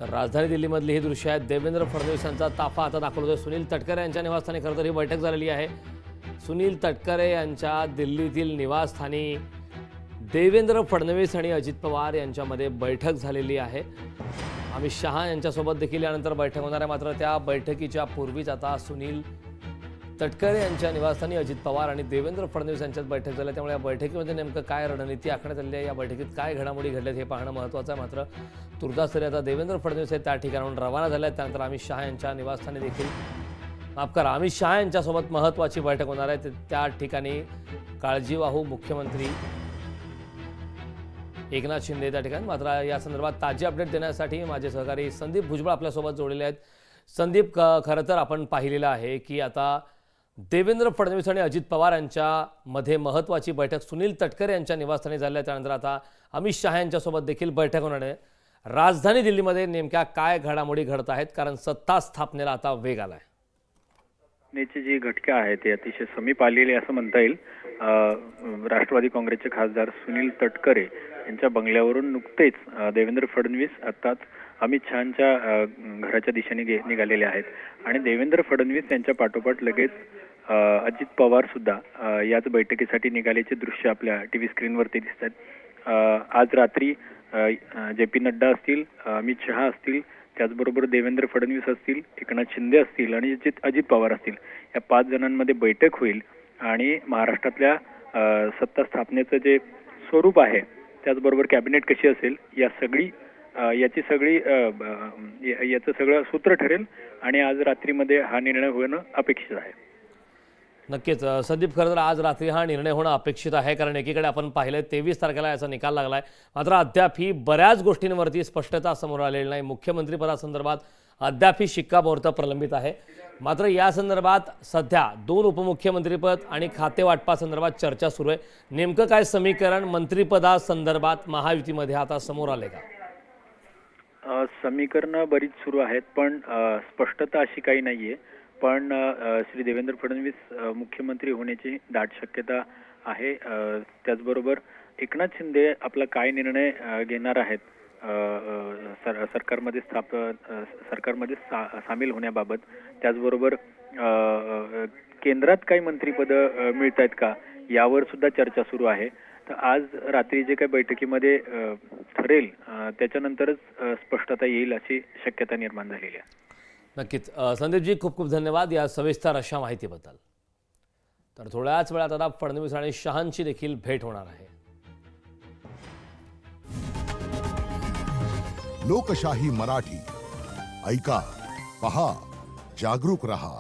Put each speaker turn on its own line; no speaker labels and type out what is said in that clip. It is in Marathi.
तर राजधानी दिल्लीमधली ही दृश्य आहेत। देवेंद्र फडणवीस यांचा ताफा आता दाखवतोय। सुनील तटकरे यांच्या निवासस्थानी खरं तर ही बैठक झालेली आहे। सुनील तटकरे यांच्या दिल्लीतील निवासस्थानी देवेंद्र फडणवीस आणि अजित पवार यांच्यामध्ये बैठक झालेली आहे। अमित शहा यांच्यासोबत देखील यानंतर बैठक होणार आहे। मात्र त्या बैठकीच्या पूर्वीच आता सुनील तटकरे यांच्या निवासस्थानी अजित पवार आणि देवेंद्र फडणवीस यांच्यात बैठक झाली। त्यामुळे या बैठकीमध्ये नेमकं काय रणनीती आखण्यात आली आहे, या बैठकीत काय घडामोडी घडल्यात हे पाहणं महत्त्वाचं आहे। मात्र तुर्तास तरी आता देवेंद्र फडणवीस हे त्या ठिकाणाहून रवाना झाले आहेत। त्यानंतर अमित शहा यांच्या निवासस्थानी देखील अमित शहा यांच्यासोबत महत्त्वाची बैठक होणार आहे। त्या ठिकाणी काळजीवाहू मुख्यमंत्री एकनाथ शिंदे त्या ठिकाणी। मात्र या संदर्भात ताजी अपडेट देण्यासाठी माझे सहकारी संदीप भुजबळ आपल्यासोबत जोडलेले आहेत। संदीप, खरं तर आपण पाहिलेलं आहे की आता देवेंद्र फडणवीस आणि अजित पवार यांच्यामध्ये महत्त्वाची बैठक सुनील तटकरे यांच्या निवासस्थानी झाली आहे। त्यानंतर आता अमित शहा यांच्यासोबत देखील बैठक होणार आहे। राजधानी दिल्लीमध्ये नेमक्या काय घडामोडी घडत आहेत, कारण सत्ता स्थापनेला आता वेग आलाय।
नेची जी घटका आहे ते अतिशय समीप आलेली असं म्हणता येईल। राष्ट्रवादी काँग्रेसचे खासदार सुनील तटकरे यांच्या बंगल्यावरून नुकतेच देवेंद्र फडणवीस अर्थात अमित शहांच्या घराच्या दिशेने निघालेले आहेत आणि देवेंद्र फडणवीस यांच्या पाठोपाठ लगेच अजित पवार सुद्धा याच बैठकीसाठी निघाल्याचे दृश्य आपल्या टीव्ही स्क्रीनवरती दिसतात। आज रात्री जे पी नड्डा असतील, अमित शहा असतील, त्याचबरोबर देवेंद्र फडणवीस असतील, एकनाथ शिंदे असतील आणि अजित पवार असतील, या 5 जणांमध्ये बैठक होईल आणि महाराष्ट्रातल्या सत्ता स्थापनेचं जे स्वरूप आहे, त्याचबरोबर कॅबिनेट कशी असेल, याचं सगळं सूत्र ठरेल आणि आज रात्रीमध्ये हा निर्णय होणं अपेक्षित आहे।
नक्कीच संदीप, खरं तर आज रात्री हा निर्णय होणं अपेक्षित आहे, कारण एकीकडे आपण पाहिलं 23 तारखेला याचा निकाल लागलाय। मात्र अद्याप ही बऱ्याच गोष्टींवरती स्पष्टता समोर आलेली नाही। मुख्यमंत्रीपदासंदर्भात अद्याप ही शिक्कामोर्तब प्रलंबित आहे। मात्र या संदर्भात सध्या 2 उपमुख्यमंत्रीपद आणि खाते वाटपासंदर्भात चर्चा सुरू आहे। नेमकं काय समीकरण मंत्रिपदासंदर्भात महायुतीमध्ये आता समोर आले का?
समीकरणं बरीच सुरू आहेत, पण स्पष्टता अशी काही नाहीये। पण श्री देवेंद्र फडणवीस मुख्यमंत्री होण्याची दाट शक्यता आहे। त्याचबरोबर एकनाथ शिंदे आपला काय निर्णय घेणार आहेत सरकारमध्ये सामील होण्याबाबत, त्याचबरोबर केंद्रात काही मंत्रिपद मिळत आहेत का, यावर सुद्धा चर्चा सुरू आहे। तर आज रात्री जे काही बैठकीमध्ये ठरेल त्याच्यानंतरच स्पष्टता येईल अशी शक्यता निर्माण झालेली आहे।
नक्कीच संदीपजी, खूप खूप धन्यवाद या सविस्तर अशा माहितीबद्दल। तर थोड्याच वेळात आता फडणवीस आणि शहांची देखील भेट होणार आहे।
लोकशाही मराठी ऐका, पहा, जागरूक रहा।